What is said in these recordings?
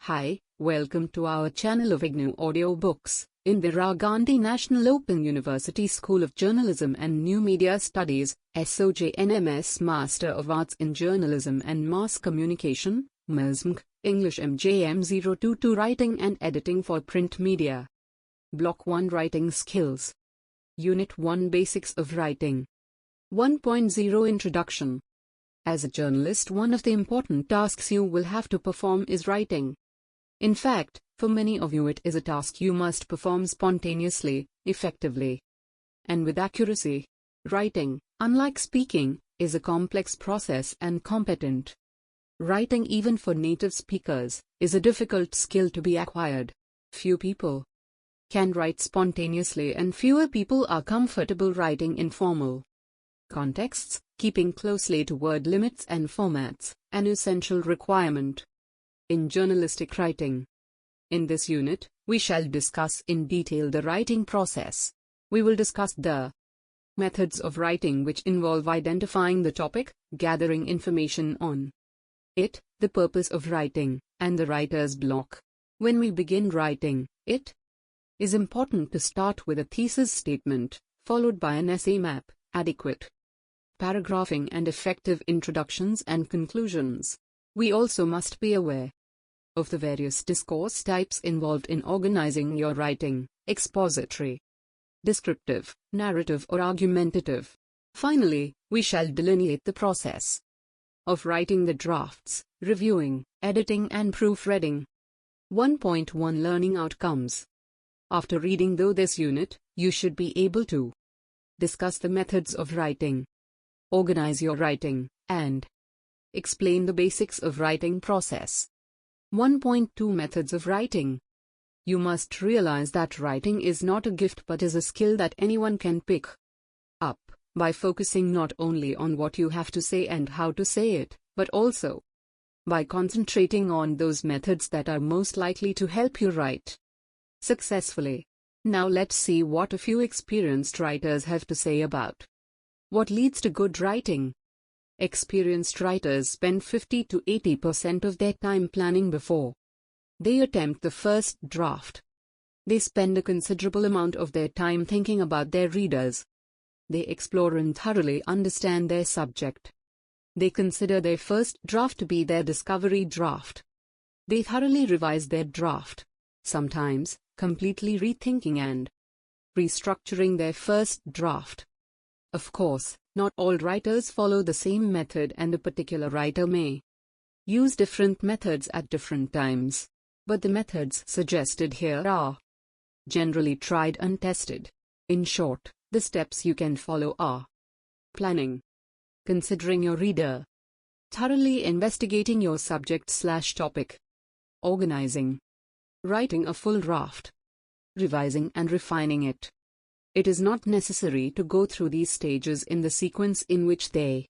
Hi, welcome to our channel of IGNOU Audiobooks, Indira Gandhi National Open University School of Journalism and New Media Studies, SOJNMS Master of Arts in Journalism and Mass Communication, MAJMC, English MJM22 Writing and Editing for Print Media. Block-1 Writing Skills. Unit 1 Basics of Writing. 1.0 Introduction. As a journalist, one of the important tasks you will have to perform is writing. In fact, for many of you it is a task you must perform spontaneously, effectively, and with accuracy. Writing, unlike speaking, is a complex process and competent. Writing, even for native speakers, is a difficult skill to be acquired. Few people can write spontaneously and fewer people are comfortable writing in formal contexts, keeping closely to word limits and formats, an essential requirement in journalistic writing. In this unit, we shall discuss in detail the writing process. We will discuss the methods of writing, which involve identifying the topic, gathering information on it, the purpose of writing, and the writer's block. When we begin writing, it is important to start with a thesis statement, followed by an essay map, adequate paragraphing and effective introductions and conclusions. We also must be aware of the various discourse types involved in organizing your writing: expository, descriptive, narrative or argumentative. Finally, we shall delineate the process of writing the drafts, reviewing, editing and proofreading. 1.1 Learning Outcomes. After reading through this unit, you should be able to discuss the methods of writing, organize your writing, and explain the basics of writing process. 1.2 Methods of Writing. You must realize that writing is not a gift but is a skill that anyone can pick up by focusing not only on what you have to say and how to say it, but also by concentrating on those methods that are most likely to help you write successfully. Now let's see what a few experienced writers have to say about what leads to good writing. Experienced writers spend 50 to 80% of their time planning before they attempt the first draft. They spend a considerable amount of their time thinking about their readers. They explore and thoroughly understand their subject. They consider their first draft to be their discovery draft. They thoroughly revise their draft, sometimes completely rethinking and restructuring their first draft. Of course, not all writers follow the same method, and a particular writer may use different methods at different times. But the methods suggested here are generally tried and tested. In short, the steps you can follow are: planning, considering your reader, thoroughly investigating your subject/topic, organizing, writing a full draft, revising and refining it. It is not necessary to go through these stages in the sequence in which they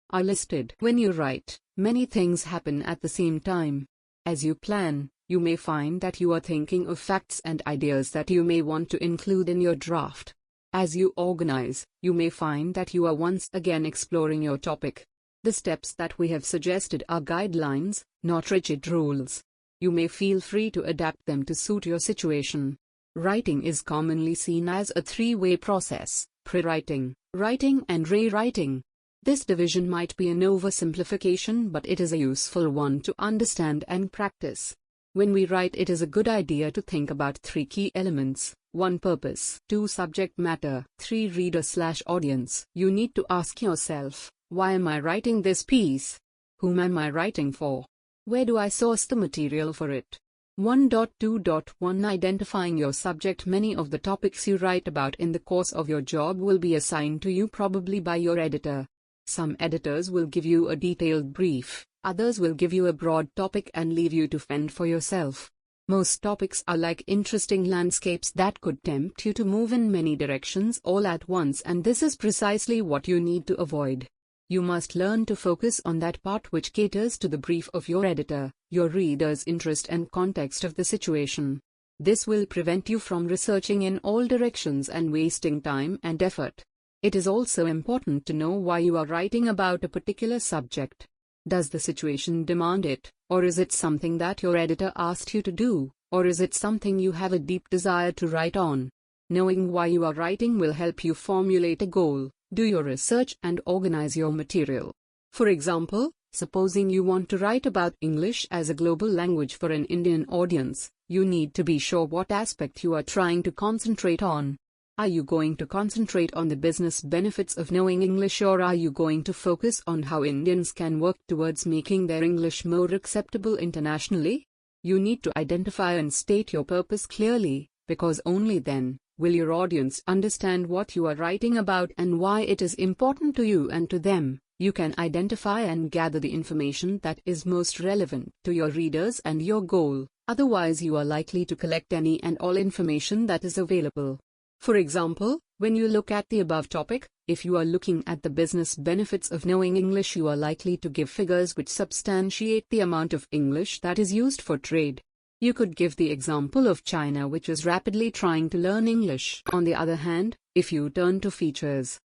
are listed. When you write, many things happen at the same time. As you plan, you may find that you are thinking of facts and ideas that you may want to include in your draft. As you organize, you may find that you are once again exploring your topic. The steps that we have suggested are guidelines, not rigid rules. You may feel free to adapt them to suit your situation. Writing is commonly seen as a three-way process: pre-writing, writing and rewriting. This division might be an oversimplification, but it is a useful one to understand and practice. When we write, it is a good idea to think about three key elements: 1. Purpose, 2. Subject matter, 3. Reader/audience. You need to ask yourself, why am I writing this piece? Whom am I writing for? Where do I source the material for it? 1.2.1 Identifying your subject. Many of the topics you write about in the course of your job will be assigned to you, probably by your editor. Some editors will give you a detailed brief, others will give you a broad topic and leave you to fend for yourself. Most topics are like interesting landscapes that could tempt you to move in many directions all at once, and this is precisely what you need to avoid. You must learn to focus on that part which caters to the brief of your editor, your reader's interest and context of the situation. This will prevent you from researching in all directions and wasting time and effort. It is also important to know why you are writing about a particular subject. Does the situation demand it, or is it something that your editor asked you to do, or is it something you have a deep desire to write on? Knowing why you are writing will help you formulate a goal, do your research and organize your material. For example, supposing you want to write about English as a global language for an Indian audience, you need to be sure what aspect you are trying to concentrate on. Are you going to concentrate on the business benefits of knowing English, or are you going to focus on how Indians can work towards making their English more acceptable internationally? You need to identify and state your purpose clearly, because only then will your audience understand what you are writing about and why it is important to you and to them. You can identify and gather the information that is most relevant to your readers and your goal, otherwise you are likely to collect any and all information that is available. For example, when you look at the above topic, if you are looking at the business benefits of knowing English, you are likely to give figures which substantiate the amount of English that is used for trade. You could give the example of China, which is rapidly trying to learn English. On the other hand, if you turn to features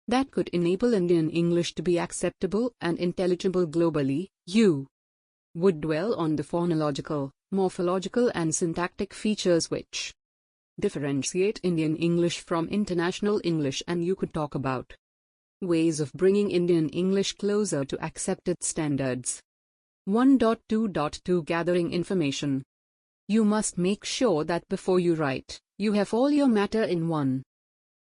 that could enable Indian English to be acceptable and intelligible globally, you would dwell on the phonological, morphological and syntactic features which differentiate Indian English from international English, and you could talk about ways of bringing Indian English closer to accepted standards. 1.2.2 Gathering information. You must make sure that before you write, you have all your matter in one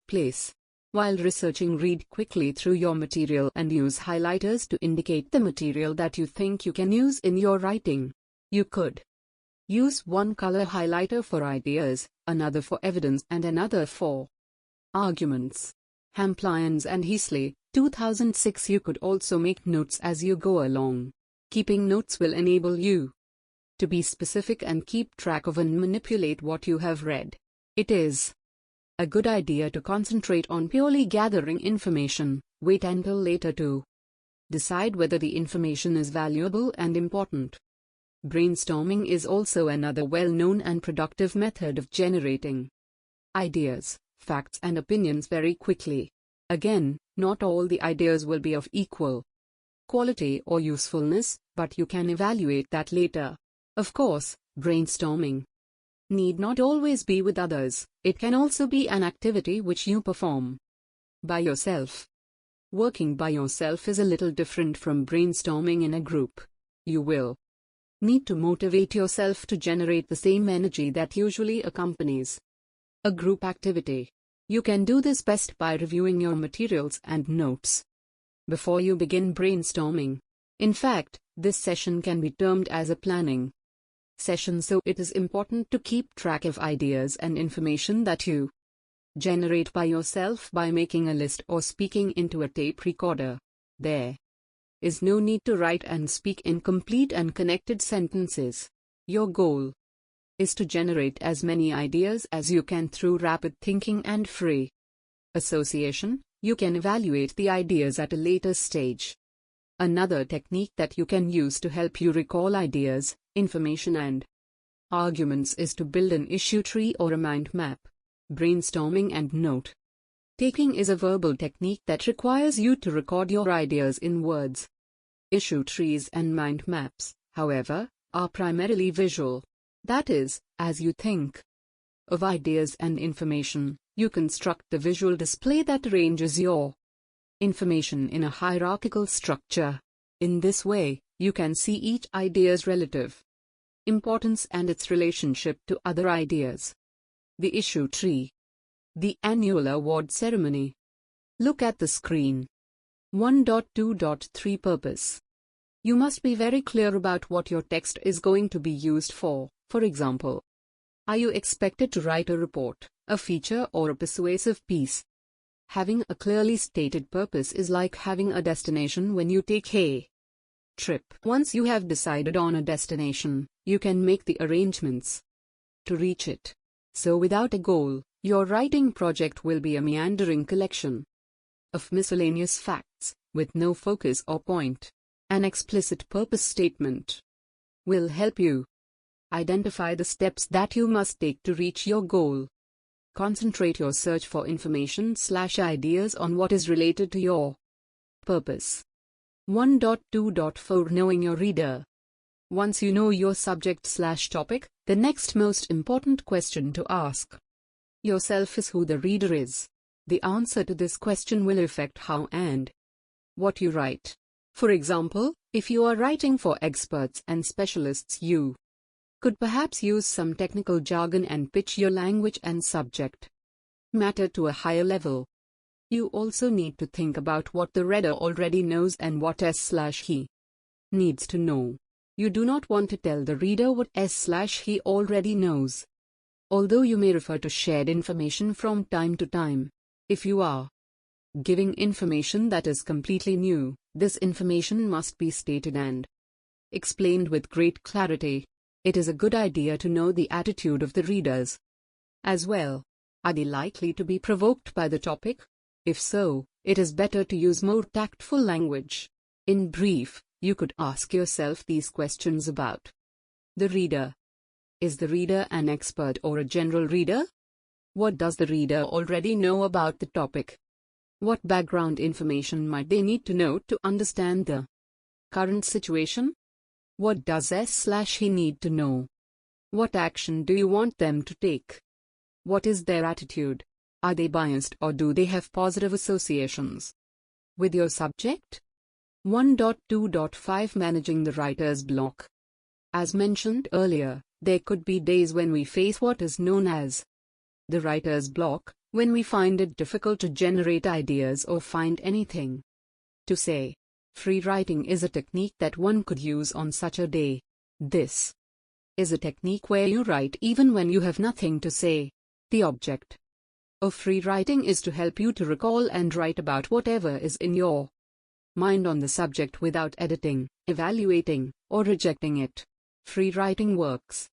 place. While researching, read quickly through your material and use highlighters to indicate the material that you think you can use in your writing. You could use one color highlighter for ideas, another for evidence and another for arguments. Hamplions and Heasley, 2006. You could also make notes as you go along. Keeping notes will enable you to be specific and keep track of and manipulate what you have read. It is a good idea to concentrate on purely gathering information. Wait until later to decide whether the information is valuable and important. Brainstorming is also another well-known and productive method of generating ideas, facts and opinions very quickly. Again, not all the ideas will be of equal quality or usefulness, but you can evaluate that later. Of course, brainstorming need not always be with others. It can also be an activity which you perform by yourself. Working by yourself is a little different from brainstorming in a group. You will need to motivate yourself to generate the same energy that usually accompanies a group activity. You can do this best by reviewing your materials and notes before you begin brainstorming. In fact, this session can be termed as a planning session, so it is important to keep track of ideas and information that you generate by yourself by making a list or speaking into a tape recorder. There is no need to write and speak in complete and connected sentences. Your goal is to generate as many ideas as you can through rapid thinking and free association. You can evaluate the ideas at a later stage. Another technique that you can use to help you recall ideas, information and arguments is to build an issue tree or a mind map. Brainstorming and note taking is a verbal technique that requires you to record your ideas in words. Issue trees and mind maps, however, are primarily visual. That is, as you think of ideas and information, you construct the visual display that arranges your information in a hierarchical structure. In this way, you can see each idea's relative importance and its relationship to other ideas. The issue tree. The annual award ceremony. Look at the screen. 1.2.3 Purpose. You must be very clear about what your text is going to be used for. For example, are you expected to write a report, a feature or a persuasive piece? Having a clearly stated purpose is like having a destination when you take a trip. Once you have decided on a destination, you can make the arrangements to reach it. So without a goal, your writing project will be a meandering collection of miscellaneous facts, with no focus or point. An explicit purpose statement will help you identify the steps that you must take to reach your goal. Concentrate your search for information/ideas on what is related to your purpose. 1.2.4 Knowing your reader. Once you know your subject/topic, the next most important question to ask yourself is who the reader is. The answer to this question will affect how and what you write. For example, if you are writing for experts and specialists, you could perhaps use some technical jargon and pitch your language and subject matter to a higher level. You also need to think about what the reader already knows and what he needs to know. You do not want to tell the reader what he already knows. Although you may refer to shared information from time to time, if you are giving information that is completely new, this information must be stated and explained with great clarity. It is a good idea to know the attitude of the readers as well. Are they likely to be provoked by the topic? If so, it is better to use more tactful language. In brief, you could ask yourself these questions about the reader. Is the reader an expert or a general reader? What does the reader already know about the topic? What background information might they need to know to understand the current situation? What does he need to know? What action do you want them to take? What is their attitude? Are they biased or do they have positive associations with your subject? 1.2.5 Managing the writer's block. As mentioned earlier, there could be days when we face what is known as the writer's block, when we find it difficult to generate ideas or find anything to say. Free writing is a technique that one could use on such a day. This is a technique where you write even when you have nothing to say. The object of free writing is to help you to recall and write about whatever is in your mind on the subject without editing, evaluating, or rejecting it. Free writing works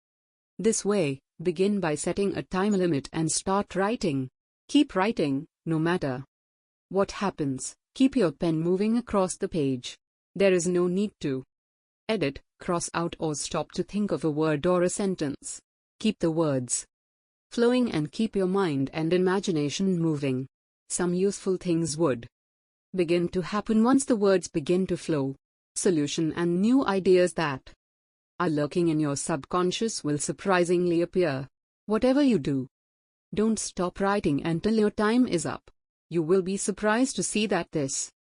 this way. Begin by setting a time limit and start writing. Keep writing, no matter what happens. Keep your pen moving across the page. There is no need to edit, cross out or stop to think of a word or a sentence. Keep the words flowing and keep your mind and imagination moving. Some useful things would begin to happen once the words begin to flow. Solution and new ideas that are lurking in your subconscious will surprisingly appear. Whatever you do, don't stop writing until your time is up. You will be surprised to see that this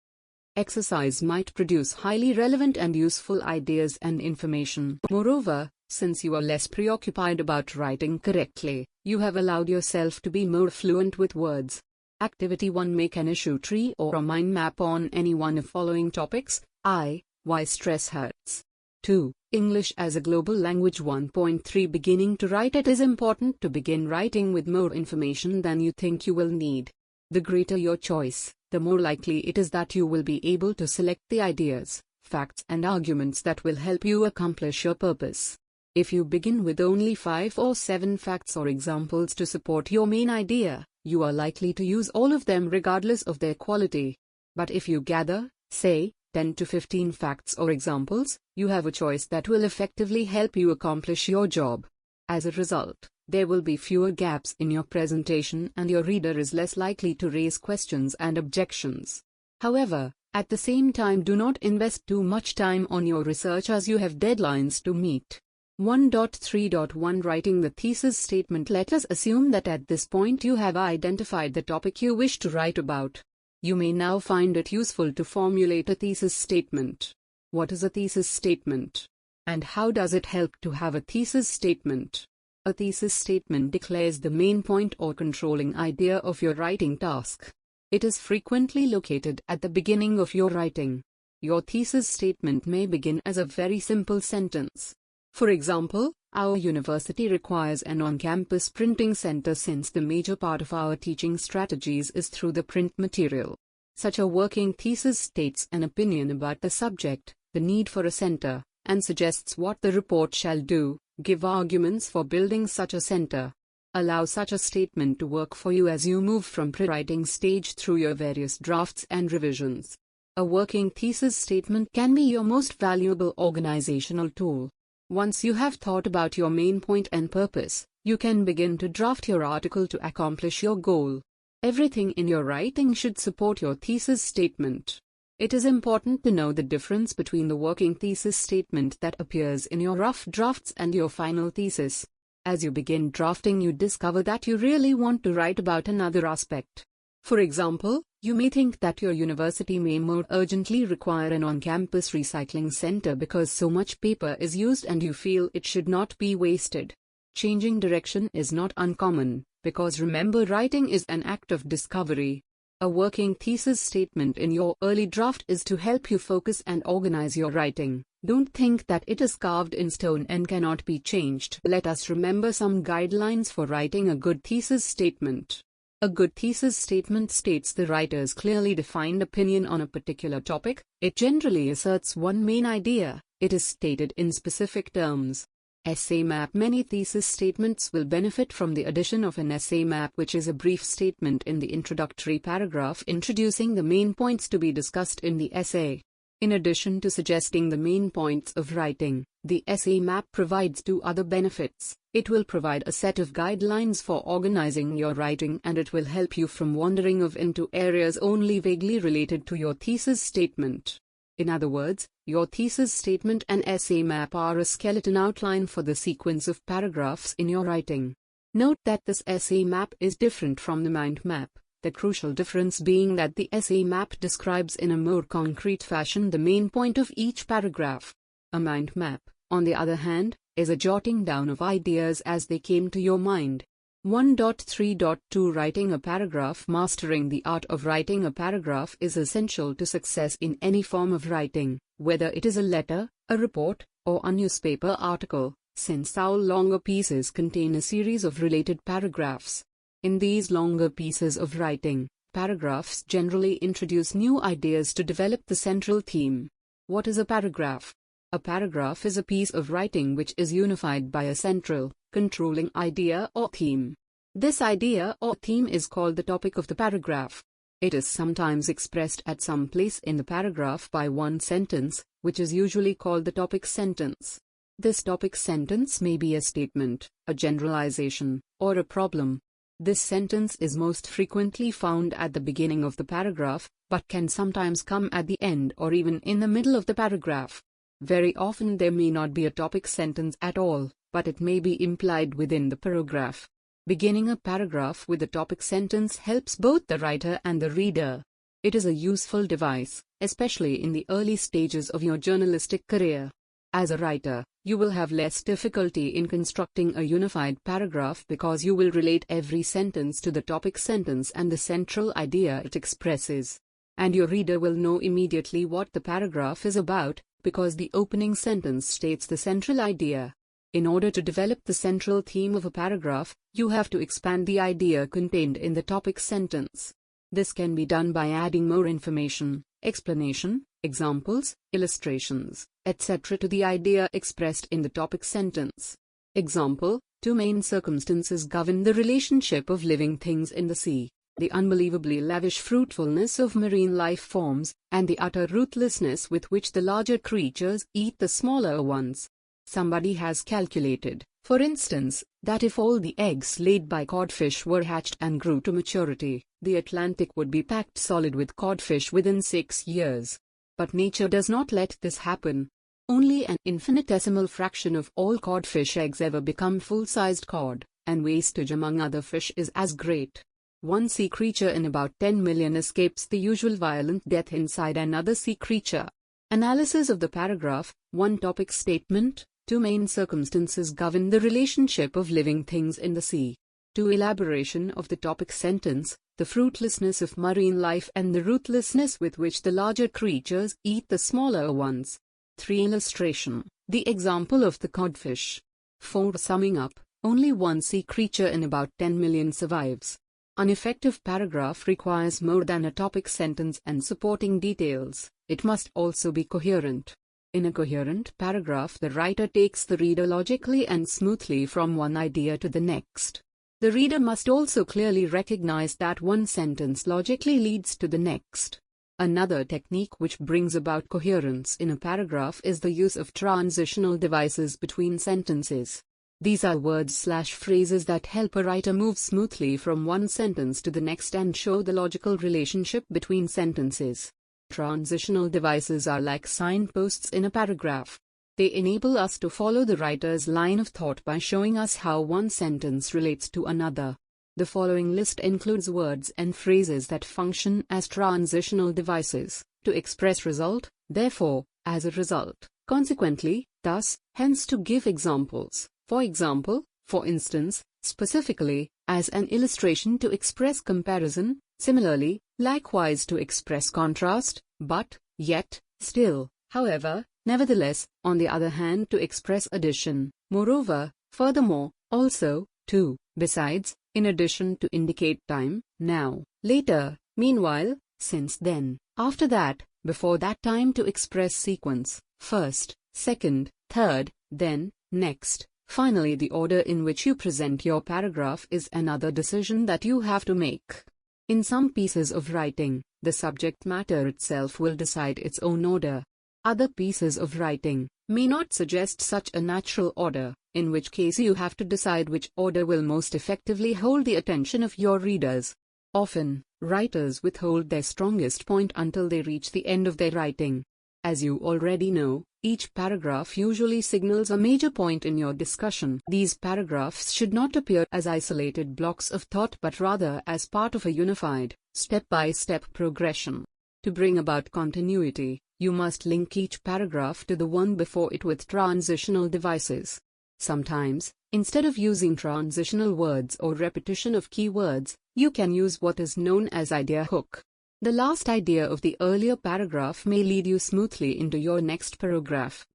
exercise might produce highly relevant and useful ideas and information. Moreover, since you are less preoccupied about writing correctly, you have allowed yourself to be more fluent with words. Activity 1. Make an issue tree or a mind map on any one of following topics. I. Why stress hurts. 2. English as a global language. 1.3 Beginning to write. It is important to begin writing with more information than you think you will need. The greater your choice, the more likely it is that you will be able to select the ideas, facts and arguments that will help you accomplish your purpose. If you begin with only 5 or 7 facts or examples to support your main idea, you are likely to use all of them regardless of their quality. But if you gather, say, 10 to 15 facts or examples, you have a choice that will effectively help you accomplish your job. As a result, there will be fewer gaps in your presentation and your reader is less likely to raise questions and objections. However, at the same time, do not invest too much time on your research as you have deadlines to meet. 1.3.1 Writing the thesis statement. Let us assume that at this point you have identified the topic you wish to write about. You may now find it useful to formulate a thesis statement. What is a thesis statement? And how does it help to have a thesis statement? A thesis statement declares the main point or controlling idea of your writing task. It is frequently located at the beginning of your writing. Your thesis statement may begin as a very simple sentence. For example, our university requires an on-campus printing center since the major part of our teaching strategies is through the print material. Such a working thesis states an opinion about the subject, the need for a center, and suggests what the report shall do. Give arguments for building such a center. Allow such a statement to work for you as you move from pre-writing stage through your various drafts and revisions. A working thesis statement can be your most valuable organizational tool. Once you have thought about your main point and purpose, you can begin to draft your article to accomplish your goal. Everything in your writing should support your thesis statement. It is important to know the difference between the working thesis statement that appears in your rough drafts and your final thesis. As you begin drafting, you discover that you really want to write about another aspect. For example, you may think that your university may more urgently require an on-campus recycling center because so much paper is used and you feel it should not be wasted. Changing direction is not uncommon, because remember, writing is an act of discovery. A working thesis statement in your early draft is to help you focus and organize your writing. Don't think that it is carved in stone and cannot be changed. Let us remember some guidelines for writing a good thesis statement. A good thesis statement states the writer's clearly defined opinion on a particular topic. It generally asserts one main idea. It is stated in specific terms. Essay map. Many thesis statements will benefit from the addition of an essay map, which is a brief statement in the introductory paragraph introducing the main points to be discussed in the essay. In addition to suggesting the main points of writing, the essay map provides two other benefits. It will provide a set of guidelines for organizing your writing, and it will help you from wandering off into areas only vaguely related to your thesis statement. In other words, your thesis statement and essay map are a skeleton outline for the sequence of paragraphs in your writing. Note that this essay map is different from the mind map. The crucial difference being that the essay map describes in a more concrete fashion the main point of each paragraph. A mind map, on the other hand, is a jotting down of ideas as they came to your mind. 1.3.2 Writing a paragraph. Mastering the art of writing a paragraph is essential to success in any form of writing, whether it is a letter, a report, or a newspaper article, since our longer pieces contain a series of related paragraphs. In these longer pieces of writing, paragraphs generally introduce new ideas to develop the central theme. What is a paragraph? A paragraph is a piece of writing which is unified by a central, controlling idea or theme. This idea or theme is called the topic of the paragraph. It is sometimes expressed at some place in the paragraph by one sentence, which is usually called the topic sentence. This topic sentence may be a statement, a generalization, or a problem. This sentence is most frequently found at the beginning of the paragraph, but can sometimes come at the end or even in the middle of the paragraph. Very often there may not be a topic sentence at all, but it may be implied within the paragraph. Beginning a paragraph with a topic sentence helps both the writer and the reader. It is a useful device, especially in the early stages of your journalistic career. As a writer, you will have less difficulty in constructing a unified paragraph because you will relate every sentence to the topic sentence and the central idea it expresses. And your reader will know immediately what the paragraph is about, because the opening sentence states the central idea. In order to develop the central theme of a paragraph, you have to expand the idea contained in the topic sentence. This can be done by adding more information, explanation, examples, illustrations, etc. to the idea expressed in the topic sentence. Example: two main circumstances govern the relationship of living things in the sea: the unbelievably lavish fruitfulness of marine life forms, and the utter ruthlessness with which the larger creatures eat the smaller ones. Somebody has calculated, for instance, that if all the eggs laid by codfish were hatched and grew to maturity, the Atlantic would be packed solid with codfish within 6 years. But nature does not let this happen. Only an infinitesimal fraction of all codfish eggs ever become full-sized cod, and wastage among other fish is as great. One sea creature in about 10 million escapes the usual violent death inside another sea creature. Analysis of the paragraph: one topic statement, two main circumstances govern the relationship of living things in the sea. 2. Elaboration of the topic sentence: the fruitlessness of marine life and the ruthlessness with which the larger creatures eat the smaller ones. 3. Illustration: the example of the codfish. 4. Summing up: only one sea creature in about 10 million survives. An effective paragraph requires more than a topic sentence and supporting details. It must also be coherent. In a coherent paragraph, the writer takes the reader logically and smoothly from one idea to the next. The reader must also clearly recognize that one sentence logically leads to the next. Another technique which brings about coherence in a paragraph is the use of transitional devices between sentences. These are words/phrases that help a writer move smoothly from one sentence to the next and show the logical relationship between sentences. Transitional devices are like signposts in a paragraph. They enable us to follow the writer's line of thought by showing us how one sentence relates to another. The following list includes words and phrases that function as transitional devices: to express result, therefore, as a result, consequently, thus, hence. To give examples, for example, for instance, specifically, as an illustration. To express comparison, similarly, likewise. To express contrast, but, yet, still, however, nevertheless. On the other hand, to express addition, moreover, furthermore, also, to, besides, in addition. To indicate time, now, later, meanwhile, since then, after that, before that time. To express sequence, first, second, third, then, next. Finally, the order in which you present your paragraph is another decision that you have to make. In some pieces of writing, the subject matter itself will decide its own order. Other pieces of writing may not suggest such a natural order, in which case you have to decide which order will most effectively hold the attention of your readers. Often, writers withhold their strongest point until they reach the end of their writing. As you already know, each paragraph usually signals a major point in your discussion. These paragraphs should not appear as isolated blocks of thought but rather as part of a unified, step-by-step progression. To bring about continuity, you must link each paragraph to the one before it with transitional devices. Sometimes, instead of using transitional words or repetition of keywords, you can use what is known as idea hook. The last idea of the earlier paragraph may lead you smoothly into your next paragraph.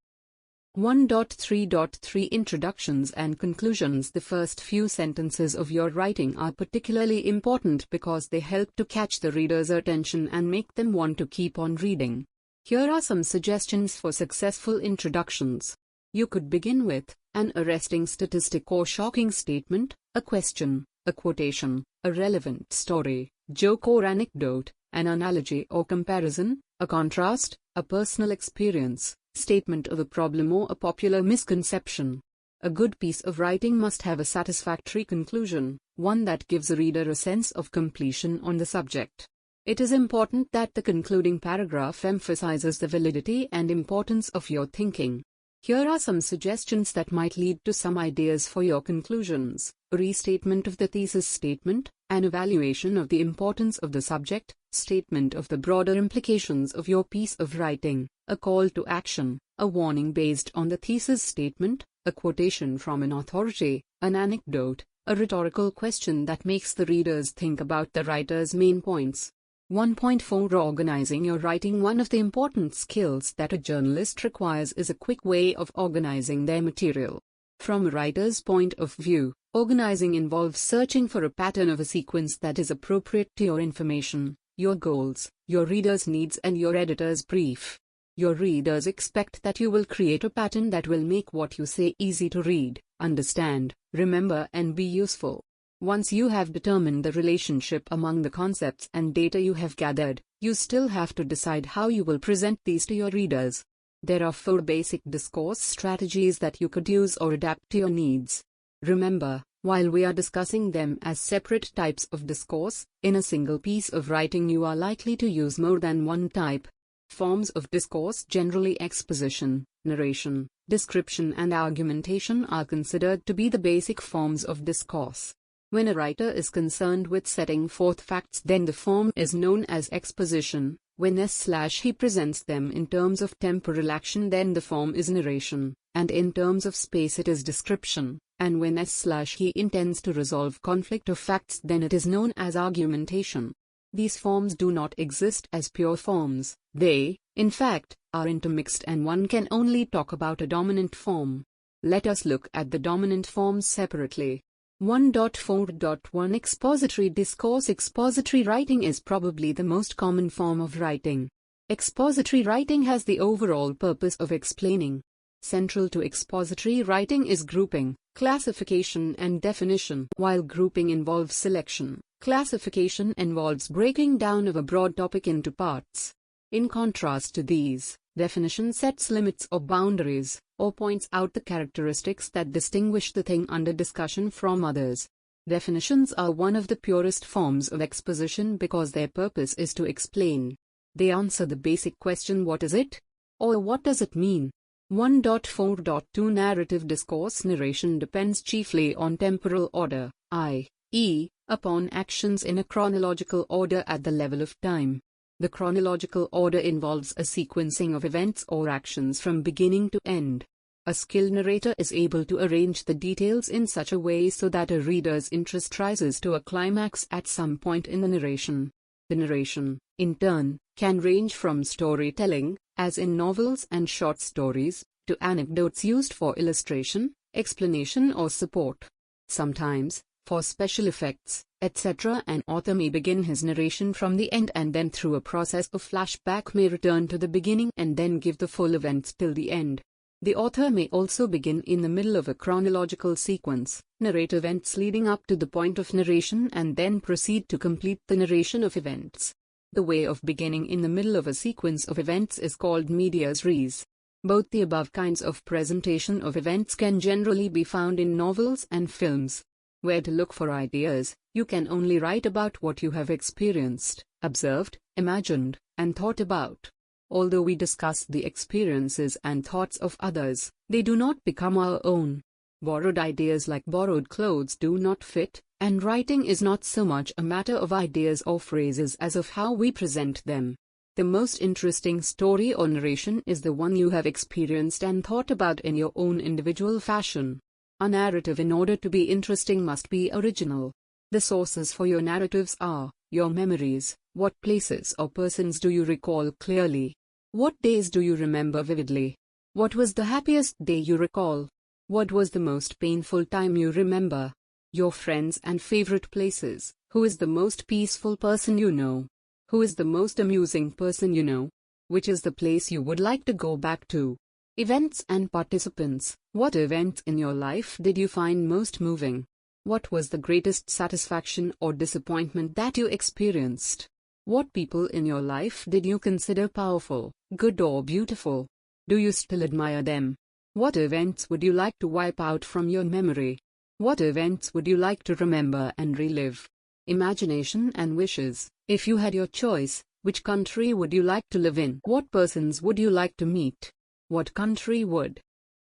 1.3.3 Introductions and Conclusions. The first few sentences of your writing are particularly important because they help to catch the reader's attention and make them want to keep on reading. Here are some suggestions for successful introductions. You could begin with an arresting statistic or shocking statement, a question, a quotation, a relevant story, joke or anecdote, an analogy or comparison, a contrast, a personal experience, statement of a problem or a popular misconception. A good piece of writing must have a satisfactory conclusion, one that gives a reader a sense of completion on the subject. It is important that the concluding paragraph emphasizes the validity and importance of your thinking. Here are some suggestions that might lead to some ideas for your conclusions: a restatement of the thesis statement, an evaluation of the importance of the subject, statement of the broader implications of your piece of writing, a call to action, a warning based on the thesis statement, a quotation from an authority, an anecdote, a rhetorical question that makes the readers think about the writer's main points. 1.4 Organizing your writing. One of the important skills that a journalist requires is a quick way of organizing their material. From a writer's point of view, organizing involves searching for a pattern of a sequence that is appropriate to your information, your goals, your reader's needs and your editor's brief. Your readers expect that you will create a pattern that will make what you say easy to read, understand, remember and be useful. Once you have determined the relationship among the concepts and data you have gathered, you still have to decide how you will present these to your readers. There are 4 basic discourse strategies that you could use or adapt to your needs. Remember, while we are discussing them as separate types of discourse, in a single piece of writing you are likely to use more than one type. Forms of discourse. Generally, exposition, narration, description and argumentation are considered to be the basic forms of discourse. When a writer is concerned with setting forth facts, then the form is known as exposition. When he presents them in terms of temporal action, then the form is narration, and in terms of space it is description, and when he intends to resolve conflict of facts, then it is known as argumentation. These forms do not exist as pure forms. They, in fact, are intermixed and one can only talk about a dominant form. Let us look at the dominant forms separately. 1.4.1 Expository discourse. Expository writing is probably the most common form of writing. Expository writing has the overall purpose of explaining. Central to expository writing is grouping, classification and definition. While grouping involves selection, classification involves breaking down of a broad topic into parts. In contrast to these, definition sets limits or boundaries, or points out the characteristics that distinguish the thing under discussion from others. Definitions are one of the purest forms of exposition because their purpose is to explain. They answer the basic question, what is it? Or what does it mean? 1.4.2 Narrative discourse narration depends chiefly on temporal order, i.e., upon actions in a chronological order at the level of time. The chronological order involves a sequencing of events or actions from beginning to end. A skilled narrator is able to arrange the details in such a way so that a reader's interest rises to a climax at some point in the narration. The narration, in turn, can range from storytelling, as in novels and short stories, to anecdotes used for illustration, explanation or support. Sometimes, for special effects, etc., an author may begin his narration from the end and then through a process of flashback may return to the beginning and then give the full events till the end. The author may also begin in the middle of a chronological sequence, narrate events leading up to the point of narration and then proceed to complete the narration of events. The way of beginning in the middle of a sequence of events is called medias res. Both the above kinds of presentation of events can generally be found in novels and films. Where to look for ideas? You can only write about what you have experienced, observed, imagined, and thought about. Although we discuss the experiences and thoughts of others, they do not become our own. Borrowed ideas like borrowed clothes do not fit, and writing is not so much a matter of ideas or phrases as of how we present them. The most interesting story or narration is the one you have experienced and thought about in your own individual fashion. A narrative, in order to be interesting, must be original. The sources for your narratives are your memories. What places or persons do you recall clearly? What days do you remember vividly? What was the happiest day you recall? What was the most painful time you remember? Your friends and favorite places. Who is the most peaceful person you know? Who is the most amusing person you know? Which is the place you would like to go back to? Events and participants. What events in your life did you find most moving? What was the greatest satisfaction or disappointment that you experienced? What people in your life did you consider powerful, good or beautiful? Do you still admire them? What events would you like to wipe out from your memory? What events would you like to remember and relive? Imagination and wishes. If you had your choice, which country would you like to live in? What persons would you like to meet? What country would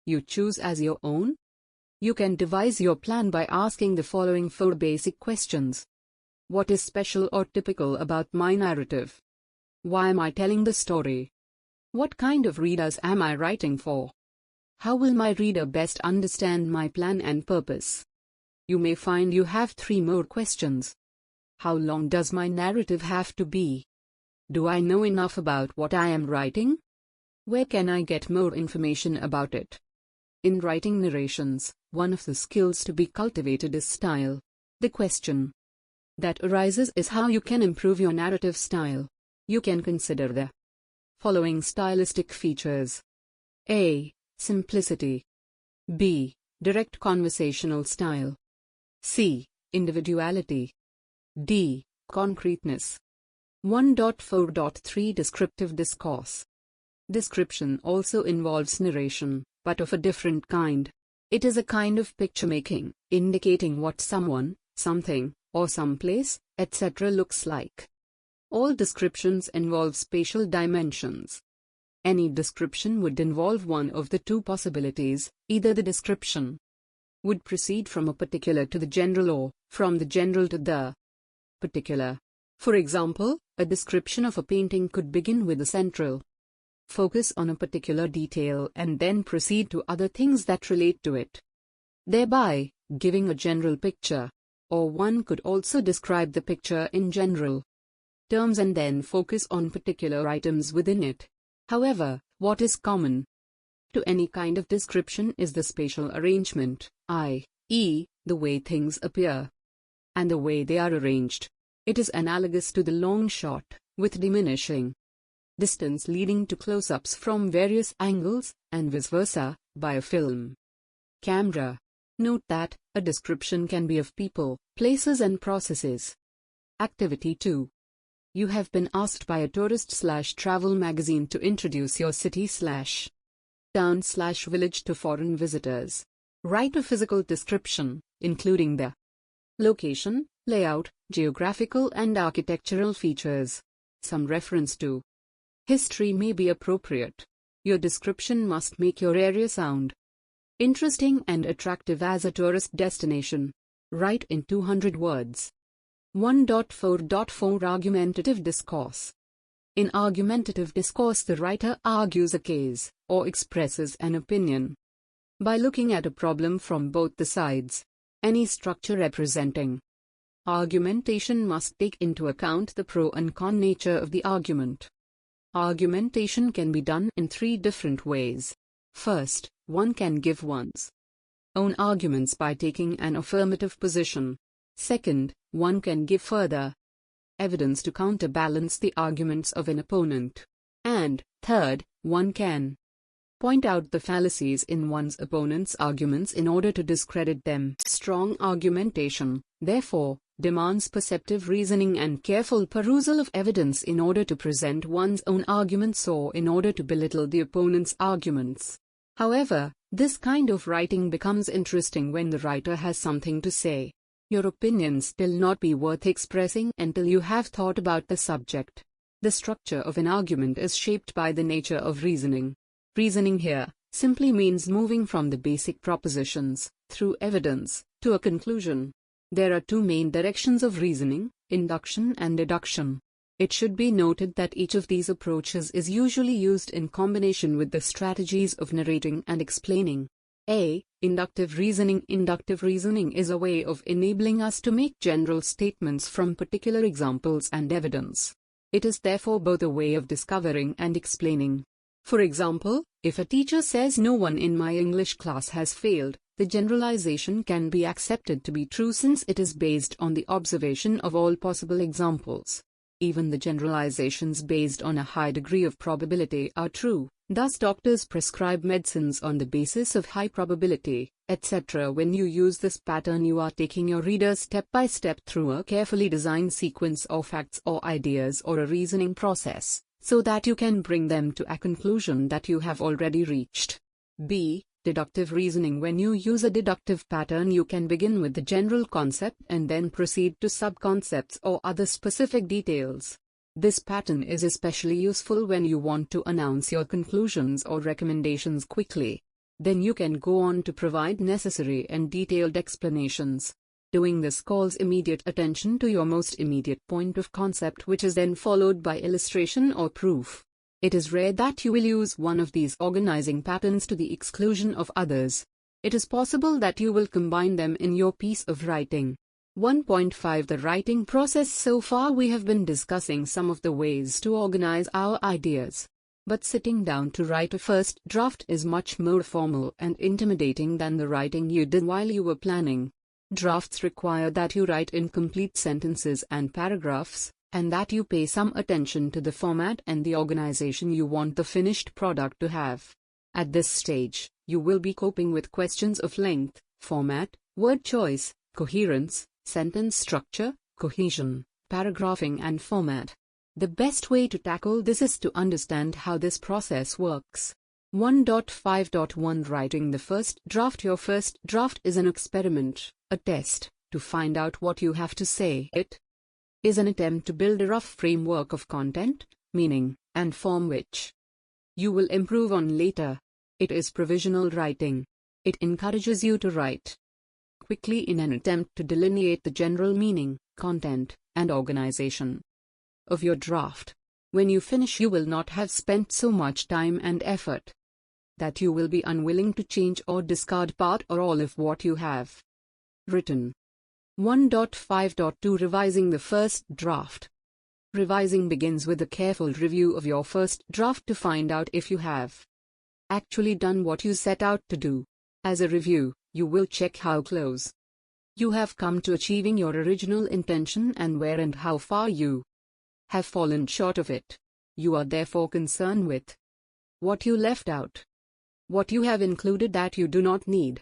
you choose as your own? You can devise your plan by asking the following 4 basic questions. What is special or typical about my narrative? Why am I telling the story? What kind of readers am I writing for? How will my reader best understand my plan and purpose? You may find you have 3 more questions. How long does my narrative have to be? Do I know enough about what I am writing? Where can I get more information about it? In writing narrations, one of the skills to be cultivated is style. The question that arises is how you can improve your narrative style. You can consider the following stylistic features. A. Simplicity. B. Direct conversational style. C. Individuality. D. Concreteness. 1.4.3 Descriptive discourse. Description also involves narration, but of a different kind. It is a kind of picture-making, indicating what someone, something, or someplace, etc. looks like. All descriptions involve spatial dimensions. Any description would involve one of the 2 possibilities: either the description would proceed from a particular to the general or from the general to the particular. For example, a description of a painting could begin with a central focus on a particular detail and then proceed to other things that relate to it, thereby giving a general picture. Or one could also describe the picture in general terms and then focus on particular items within it. However, what is common to any kind of description is the spatial arrangement, i.e., the way things appear and the way they are arranged. It is analogous to the long shot, with diminishing distance leading to close-ups from various angles, and vice versa, by a film camera. Note that a description can be of people, places and processes. Activity 2. You have been asked by a tourist/travel magazine to introduce your city/town/village to foreign visitors. Write a physical description, including the location, layout, geographical and architectural features. Some reference to history may be appropriate. Your description must make your area sound interesting and attractive as a tourist destination. Write in 200 words. 1.4.4 Argumentative discourse. In argumentative discourse, the writer argues a case, or expresses an opinion, by looking at a problem from both the sides. Any structure representing argumentation must take into account the pro and con nature of the argument. Argumentation can be done in 3 different ways. First, one can give one's own arguments by taking an affirmative position. Second, one can give further evidence to counterbalance the arguments of an opponent. And, third, one can point out the fallacies in one's opponent's arguments in order to discredit them. Strong argumentation, therefore, demands perceptive reasoning and careful perusal of evidence in order to present one's own arguments or in order to belittle the opponent's arguments. However, this kind of writing becomes interesting when the writer has something to say. Your opinion still not be worth expressing until you have thought about the subject. The structure of an argument is shaped by the nature of reasoning. Reasoning here simply means moving from the basic propositions, through evidence, to a conclusion. There are 2 main directions of reasoning, induction and deduction. It should be noted that each of these approaches is usually used in combination with the strategies of narrating and explaining. A. Inductive reasoning. Inductive reasoning is a way of enabling us to make general statements from particular examples and evidence. It is therefore both a way of discovering and explaining. For example, if a teacher says no one in my English class has failed, the generalization can be accepted to be true since it is based on the observation of all possible examples. Even the generalizations based on a high degree of probability are true. Thus, doctors prescribe medicines on the basis of high probability, etc. When you use this pattern, you are taking your readers step by step through a carefully designed sequence of facts or ideas or a reasoning process, so that you can bring them to a conclusion that you have already reached. B. Deductive reasoning. When you use a deductive pattern, you can begin with the general concept and then proceed to sub-concepts or other specific details. This pattern is especially useful when you want to announce your conclusions or recommendations quickly. Then you can go on to provide necessary and detailed explanations. Doing this calls immediate attention to your most immediate point of concept, which is then followed by illustration or proof. It is rare that you will use one of these organizing patterns to the exclusion of others. It is possible that you will combine them in your piece of writing. 1.5 The writing process. So far we have been discussing some of the ways to organize our ideas. But sitting down to write a first draft is much more formal and intimidating than the writing you did while you were planning. Drafts require that you write in complete sentences and paragraphs, and that you pay some attention to the format and the organization you want the finished product to have. At this stage, you will be coping with questions of length, format, word choice, coherence, sentence structure, cohesion, paragraphing and format. The best way to tackle this is to understand how this process works. 1.5.1 Writing the first draft. Your first draft is an experiment, a test, to find out what you have to say. It is an attempt to build a rough framework of content, meaning, and form which you will improve on later. It is provisional writing. It encourages you to write quickly in an attempt to delineate the general meaning, content, and organization of your draft. When you finish, you will not have spent so much time and effort that you will be unwilling to change or discard part or all of what you have written. 1.5.2 Revising the first draft. Revising begins with a careful review of your first draft to find out if you have actually done what you set out to do. As a review, you will check how close you have come to achieving your original intention and where and how far you have fallen short of it. You are therefore concerned with what you left out, what you have included that you do not need,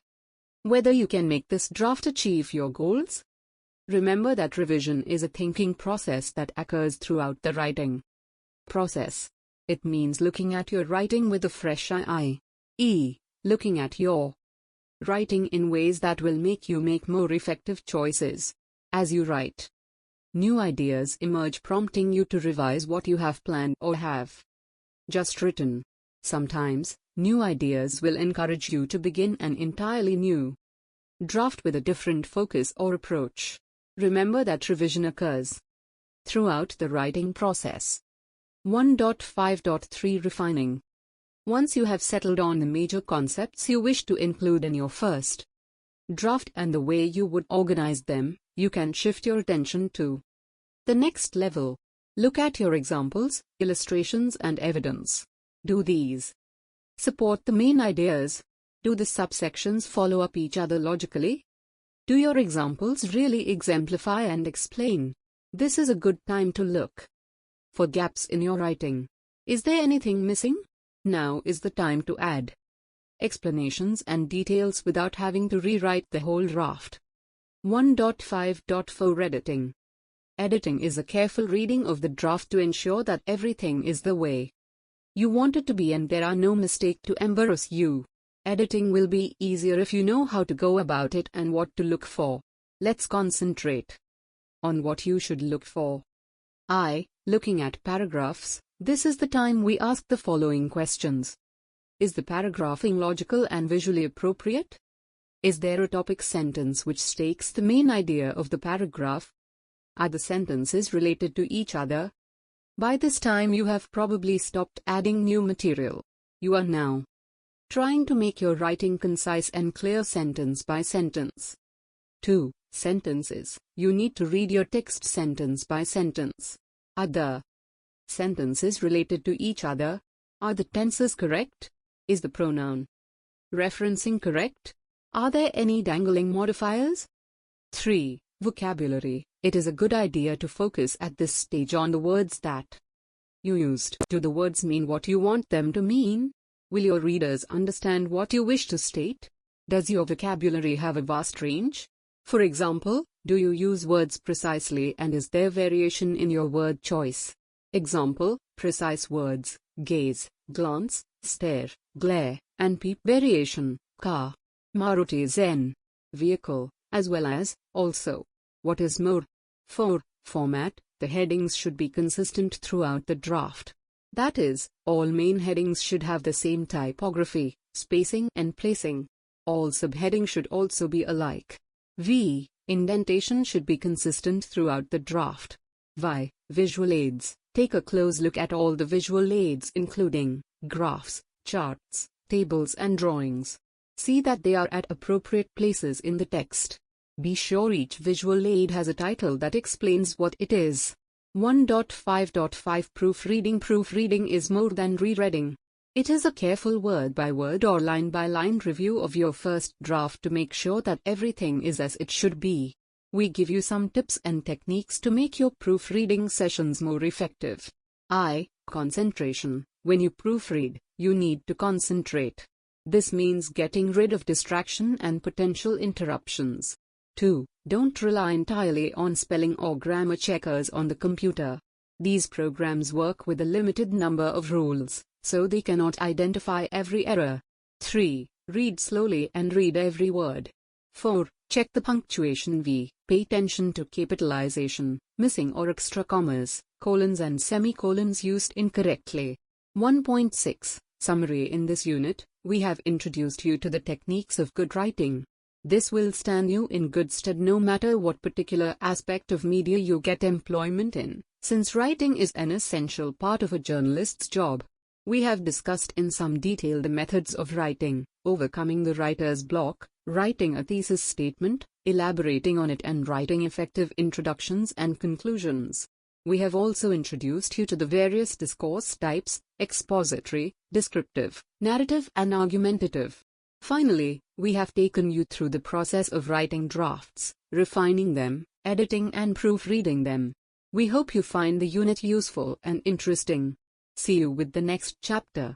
whether you can make this draft achieve your goals. Remember that revision is a thinking process that occurs throughout the writing process. It means looking at your writing with a fresh eye, looking at your writing in ways that will make you make more effective choices as you write. New ideas emerge, prompting you to revise what you have planned or have just written. Sometimes, new ideas will encourage you to begin an entirely new draft with a different focus or approach. Remember that revision occurs throughout the writing process. 1.5.3 Refining. Once you have settled on the major concepts you wish to include in your first draft and the way you would organize them, you can shift your attention to the next level. Look at your examples, illustrations, and evidence. Do these support the main ideas? Do the subsections follow up each other logically? Do your examples really exemplify and explain? This is a good time to look for gaps in your writing. Is there anything missing? Now is the time to add explanations and details without having to rewrite the whole draft. 1.5.4 Editing. Editing is a careful reading of the draft to ensure that everything is the way you want it to be and there are no mistakes to embarrass you. Editing will be easier if you know how to go about it and what to look for. Let's concentrate on what you should look for. Looking at paragraphs, this is the time we ask the following questions. Is the paragraphing logical and visually appropriate? Is there a topic sentence which states the main idea of the paragraph? Are the sentences related to each other? By this time you have probably stopped adding new material. You are now trying to make your writing concise and clear sentence by sentence. 2. Sentences. You need to read your text sentence by sentence. Are the sentences related to each other? Are the tenses correct? Is the pronoun referencing correct? Are there any dangling modifiers? 3. Vocabulary. It is a good idea to focus at this stage on the words that you used. Do the words mean what you want them to mean? Will your readers understand what you wish to state? Does your vocabulary have a vast range? For example, do you use words precisely and is there variation in your word choice? Example, precise words, gaze, glance, stare, glare, and peep. Variation, car, Maruti Zen, vehicle, as well as, also. What is more? 4. Format. The headings should be consistent throughout the draft. That is, all main headings should have the same typography, spacing and placing. All subheadings should also be alike. V. Indentation should be consistent throughout the draft. Y. Visual aids. Take a close look at all the visual aids including graphs, charts, tables and drawings. See that they are at appropriate places in the text. Be sure each visual aid has a title that explains what it is. 1.5.5 Proofreading. Proofreading is more than rereading. It is a careful word-by-word or line-by-line review of your first draft to make sure that everything is as it should be. We give you some tips and techniques to make your proofreading sessions more effective. Concentration. When you proofread, you need to concentrate. This means getting rid of distraction and potential interruptions. 2. Don't rely entirely on spelling or grammar checkers on the computer. These programs work with a limited number of rules, so they cannot identify every error. 3. Read slowly and read every word. 4. Check the punctuation. Pay attention to capitalization, missing or extra commas, colons and semicolons used incorrectly. 1.6 Summary. In this unit, we have introduced you to the techniques of good writing. This will stand you in good stead no matter what particular aspect of media you get employment in, since writing is an essential part of a journalist's job. We have discussed in some detail the methods of writing, overcoming the writer's block, writing a thesis statement, elaborating on it and writing effective introductions and conclusions. We have also introduced you to the various discourse types: expository, descriptive, narrative and argumentative. Finally, we have taken you through the process of writing drafts, refining them, editing and proofreading them. We hope you find the unit useful and interesting. See you with the next chapter.